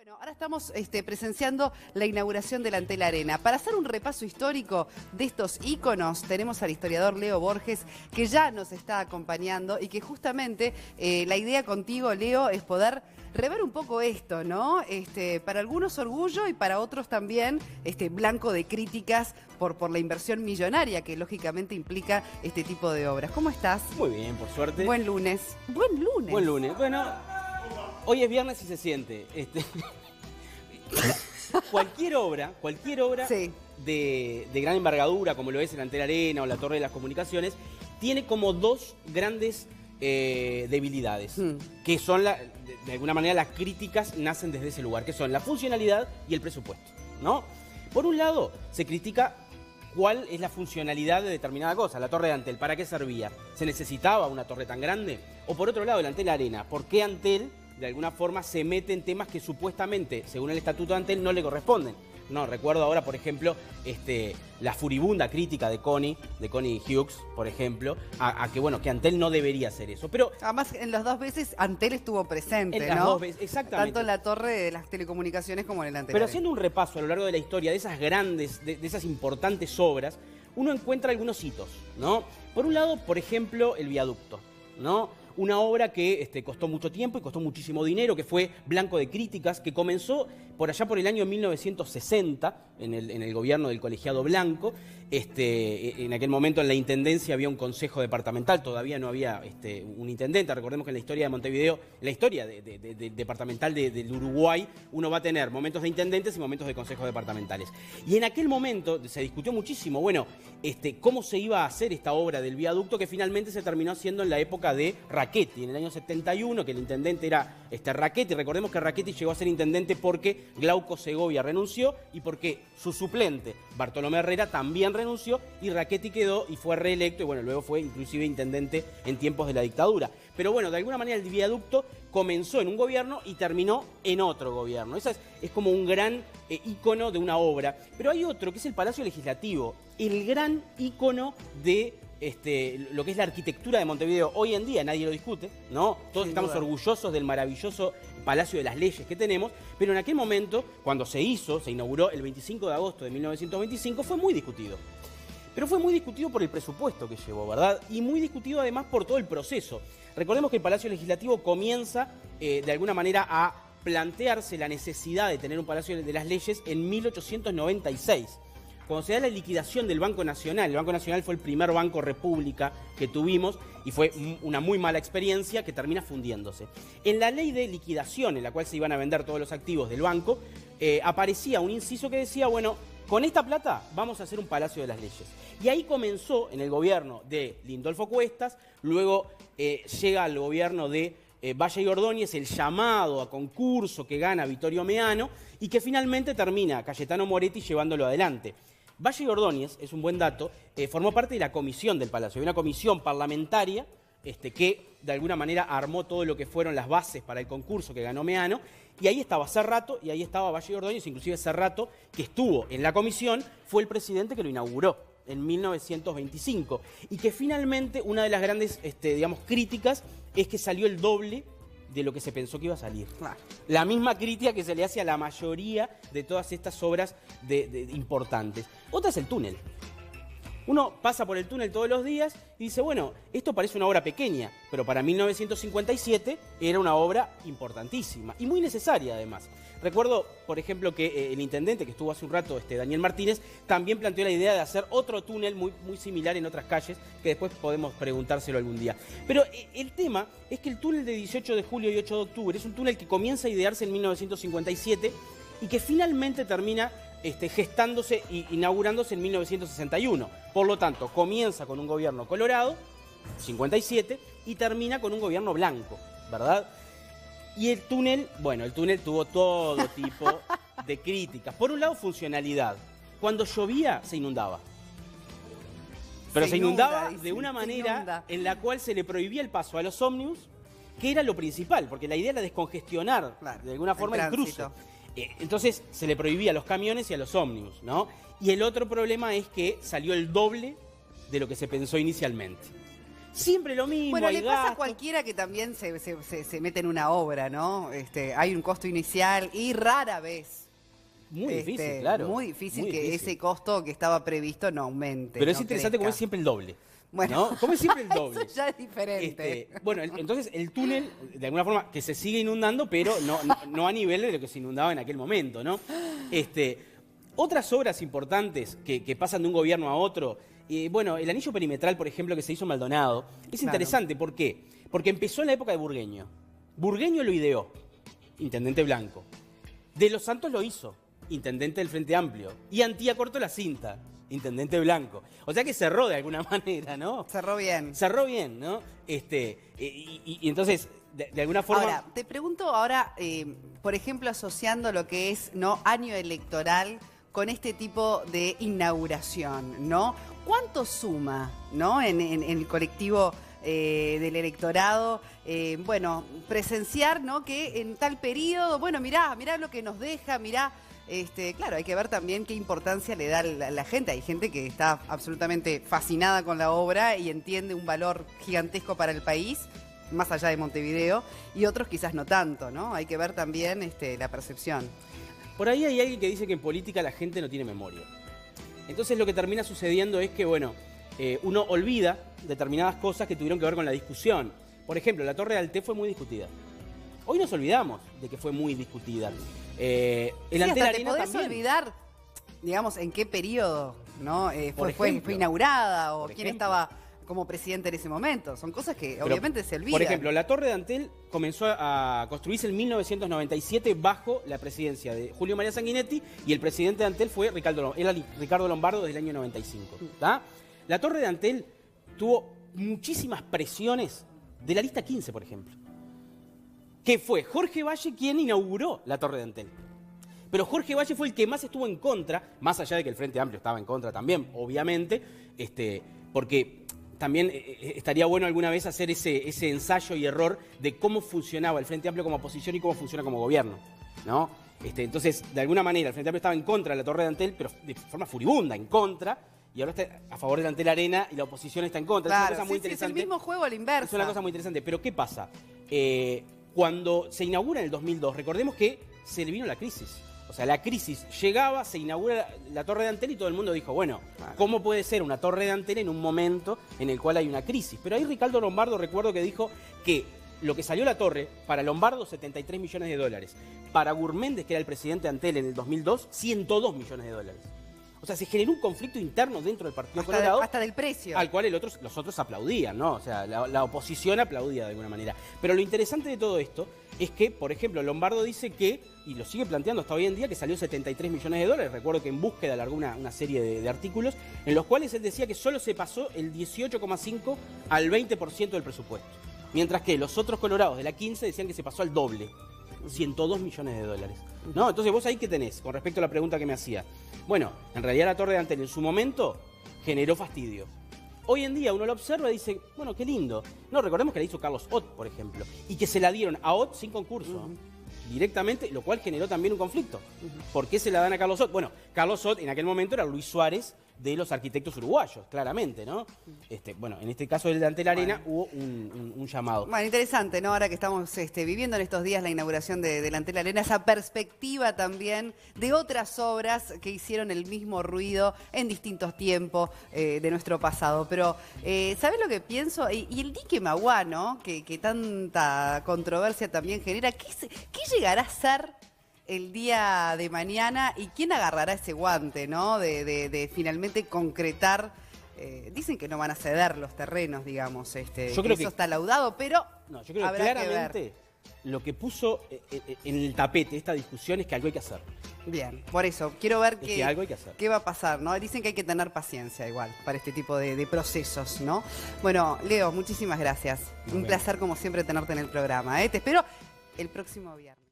Bueno, ahora estamos presenciando la inauguración del Antel Arena. Para hacer un repaso histórico de estos íconos, tenemos al historiador Leo Borges, que ya nos está acompañando y que justamente la idea contigo, Leo, es poder rever un poco esto, ¿no? Para algunos orgullo y para otros también blanco de críticas por la inversión millonaria que lógicamente implica este tipo de obras. ¿Cómo estás? Muy bien, por suerte. Buen lunes. Buen lunes. Buen lunes. Bueno, hoy es viernes y se siente. Cualquier obra Sí. de gran envergadura, como lo es el Antel Arena o la Torre de las Comunicaciones, tiene como dos grandes debilidades, que son, de alguna manera, las críticas nacen desde ese lugar, que son la funcionalidad y el presupuesto, ¿no? Por un lado, se critica cuál es la funcionalidad de determinada cosa. La Torre de Antel, ¿para qué servía? ¿Se necesitaba una torre tan grande? O por otro lado, el Antel Arena, ¿por qué Antel de alguna forma se mete en temas que supuestamente, según el estatuto de Antel, no le corresponden? No, recuerdo ahora, por ejemplo, la furibunda crítica de Connie Hughes, por ejemplo, a que, bueno, que Antel no debería hacer eso. Pero además, en las dos veces Antel estuvo presente, en las ¿no? dos veces, exactamente. Tanto en la torre de las telecomunicaciones como en el Antel Pero Arena. haciendo un repaso a lo largo de la historia de esas grandes, de esas importantes obras, uno encuentra algunos hitos, ¿no? Por un lado, por ejemplo, el viaducto, ¿no? Una obra que costó mucho tiempo y costó muchísimo dinero, que fue blanco de críticas, que comenzó por allá por el año 1960, en el gobierno del colegiado Blanco. En aquel momento en la intendencia había un consejo departamental, todavía no había un intendente. Recordemos que en la historia de Montevideo, en la historia departamental del Uruguay, uno va a tener momentos de intendentes y momentos de consejos departamentales. Y en aquel momento se discutió muchísimo, bueno, cómo se iba a hacer esta obra del viaducto, que finalmente se terminó haciendo en la época de Rachetti, en el año 71, que el intendente era Rachetti. Recordemos que Rachetti llegó a ser intendente porque Glauco Segovia renunció y porque su suplente, Bartolomé Herrera, también renunció y Rachetti quedó y fue reelecto y bueno, luego fue inclusive intendente en tiempos de la dictadura. Pero bueno, de alguna manera el viaducto comenzó en un gobierno y terminó en otro gobierno. Esa es como un gran ícono de una obra. Pero hay otro que es el Palacio Legislativo, el gran ícono de lo que es la arquitectura de Montevideo. Hoy en día nadie lo discute, ¿no? Todos estamos orgullosos del maravilloso Palacio de las Leyes que tenemos, pero en aquel momento, cuando se inauguró el 25 de agosto de 1925, fue muy discutido. Pero fue muy discutido por el presupuesto que llevó, ¿verdad? Y muy discutido además por todo el proceso. Recordemos que el Palacio Legislativo comienza, de alguna manera, a plantearse la necesidad de tener un Palacio de las Leyes en 1896. Cuando se da la liquidación del Banco Nacional, el Banco Nacional fue el primer banco república que tuvimos y fue una muy mala experiencia que termina fundiéndose. En la ley de liquidación, en la cual se iban a vender todos los activos del banco, aparecía un inciso que decía, bueno, con esta plata vamos a hacer un Palacio de las Leyes. Y ahí comenzó en el gobierno de Lindolfo Cuestas, luego llega al gobierno de Valle y Ordóñez el llamado a concurso que gana Vittorio Meano y que finalmente termina Cayetano Moretti llevándolo adelante. Valle y Ordóñez, es un buen dato, formó parte de la comisión del Palacio. Había una comisión parlamentaria que de alguna manera armó todo lo que fueron las bases para el concurso que ganó Meano, y ahí estaba Serrato y ahí estaba Valle y Ordóñez, inclusive Serrato, que estuvo en la comisión, fue el presidente que lo inauguró en 1925, y que finalmente una de las grandes críticas es que salió el doble de lo que se pensó que iba a salir. Claro. La misma crítica que se le hace a la mayoría de todas estas obras importantes. Otra es el túnel. Uno pasa por el túnel todos los días y dice, bueno, esto parece una obra pequeña, pero para 1957 era una obra importantísima y muy necesaria además. Recuerdo, por ejemplo, que el intendente que estuvo hace un rato, Daniel Martínez, también planteó la idea de hacer otro túnel muy similar en otras calles, que después podemos preguntárselo algún día. Pero el tema es que el túnel de 18 de julio y 8 de octubre es un túnel que comienza a idearse en 1957 y que finalmente termina gestándose e inaugurándose en 1961. Por lo tanto, comienza con un gobierno colorado, 57, y termina con un gobierno blanco, ¿verdad? Y el túnel, bueno, el túnel tuvo todo tipo de críticas. Por un lado, funcionalidad. Cuando llovía, se inundaba. Pero se inundaba de una manera en la cual se le prohibía el paso a los ómnibus, que era lo principal, porque la idea era descongestionar, de alguna forma, el cruce. Entonces se le prohibía a los camiones y a los ómnibus, ¿no? Y el otro problema es que salió el doble de lo que se pensó inicialmente. Siempre lo mismo. Bueno, hay le pasa a gastos. cualquiera que también se mete en una obra, ¿no? Hay un costo inicial y rara vez. Muy difícil, claro. Muy difícil que difícil. ese costo que estaba previsto no aumente. Pero es no interesante como es crezca. siempre el doble. Bueno, ¿no? Como es siempre el doble. eso ya es diferente. Bueno, entonces el túnel, de alguna forma, que se sigue inundando, pero no a nivel de lo que se inundaba en aquel momento, ¿no? Otras obras importantes que pasan de un gobierno a otro, bueno, el anillo perimetral, por ejemplo, que se hizo en Maldonado, es Claro. interesante. ¿Por qué? Porque empezó en la época de Burgueño. Burgueño lo ideó, intendente blanco. De los Santos lo hizo, intendente del Frente Amplio. Y Antía cortó la cinta, intendente blanco. O sea que cerró de alguna manera, ¿no? Cerró bien. Cerró bien, ¿no? Y entonces, de alguna forma... Ahora, te pregunto por ejemplo, asociando lo que es año electoral con este tipo de inauguración, ¿no? ¿Cuánto suma, ¿no? En el colectivo del electorado, bueno, presenciar, ¿no? Que en tal periodo, bueno, mirá lo que nos deja, mirá. Claro, hay que ver también qué importancia le da la gente. Hay gente que está absolutamente fascinada con la obra y entiende un valor gigantesco para el país, más allá de Montevideo, y otros quizás no tanto, ¿no? Hay que ver también la percepción. Por ahí hay alguien que dice que en política la gente no tiene memoria. Entonces lo que termina sucediendo es que, bueno, uno olvida determinadas cosas que tuvieron que ver con la discusión. Por ejemplo, la Torre de Alté fue muy discutida. Hoy nos olvidamos de que fue muy discutida. El Sí, Antel hasta te Arena podés también. olvidar, digamos, en qué periodo, ¿no? Por fue ejemplo. inaugurada o Por quién ejemplo. estaba como presidente en ese momento. Son cosas que Pero, obviamente se olvidan. Por ejemplo, la Torre de Antel comenzó a construirse en 1997 bajo la presidencia de Julio María Sanguinetti y el presidente de Antel fue Ricardo Lombardo desde el año 95. ¿Tá? La Torre de Antel tuvo muchísimas presiones de la lista 15, por ejemplo, que fue Jorge Valle quien inauguró la Torre de Antel. Pero Jorge Valle fue el que más estuvo en contra, más allá de que el Frente Amplio estaba en contra también, obviamente, porque también estaría bueno alguna vez hacer ese ensayo y error de cómo funcionaba el Frente Amplio como oposición y cómo funciona como gobierno, ¿no? Entonces, de alguna manera, el Frente Amplio estaba en contra de la Torre de Antel, pero de forma furibunda, en contra, y ahora está a favor del Antel Arena y la oposición está en contra. Claro, es una cosa muy sí, es interesante. el mismo juego a la inversa. Es una cosa muy interesante. Pero ¿qué pasa? Cuando se inaugura en el 2002, recordemos que se le vino la crisis. O sea, la crisis llegaba, se inaugura la Torre de Antel y todo el mundo dijo, bueno, ¿cómo puede ser una Torre de Antel en un momento en el cual hay una crisis? Pero ahí Ricardo Lombardo, recuerdo que dijo que lo que salió la torre, para Lombardo, 73 millones de dólares. Para Gurméndez, que era el presidente de Antel en el 2002, 102 millones de dólares. O sea, se generó un conflicto interno dentro del Partido Colorado. Hasta del precio. Al cual los otros aplaudían, ¿no? O sea, la oposición aplaudía de alguna manera. Pero lo interesante de todo esto es que, por ejemplo, Lombardo dice que, y lo sigue planteando hasta hoy en día, que salió 73 millones de dólares. Recuerdo que en Búsqueda largó una serie de artículos en los cuales él decía que solo se pasó el 18,5 al 20% del presupuesto. Mientras que los otros colorados de la 15 decían que se pasó al doble. 102 millones de dólares. ¿No? Entonces, ¿vos ahí qué tenés con respecto a la pregunta que me hacía? Bueno, en realidad la Torre de Antel en su momento generó fastidio. Hoy en día uno lo observa y dice, bueno, qué lindo. No, recordemos que la hizo Carlos Ott, por ejemplo, y que se la dieron a Ott sin concurso. Directamente, lo cual generó también un conflicto. ¿Por qué se la dan a Carlos Ott? Bueno, Carlos Ott en aquel momento era Luis Suárez de los arquitectos uruguayos, claramente, ¿no? Bueno, en este caso del de Antel Arena hubo un llamado. Bueno, interesante, ¿no? Ahora que estamos viviendo en estos días la inauguración de Antel Arena, esa perspectiva también de otras obras que hicieron el mismo ruido en distintos tiempos de nuestro pasado. Pero, ¿sabés lo que pienso? Y el dique Mauá, ¿no? Que tanta controversia también genera. ¿Qué llegará a ser el día de mañana y quién agarrará ese guante, ¿no? De finalmente concretar? Dicen que no van a ceder los terrenos, digamos. Yo creo eso está laudado, pero no, yo creo que habrá claramente que ver. Lo que puso en el tapete esta discusión es que algo hay que hacer. Bien, por eso, quiero ver Es que algo hay que hacer. qué va a pasar, ¿no? Dicen que hay que tener paciencia igual para este tipo de procesos, ¿no? Bueno, Leo, muchísimas gracias. Un placer como siempre tenerte en el programa, ¿eh? Te espero el próximo viernes.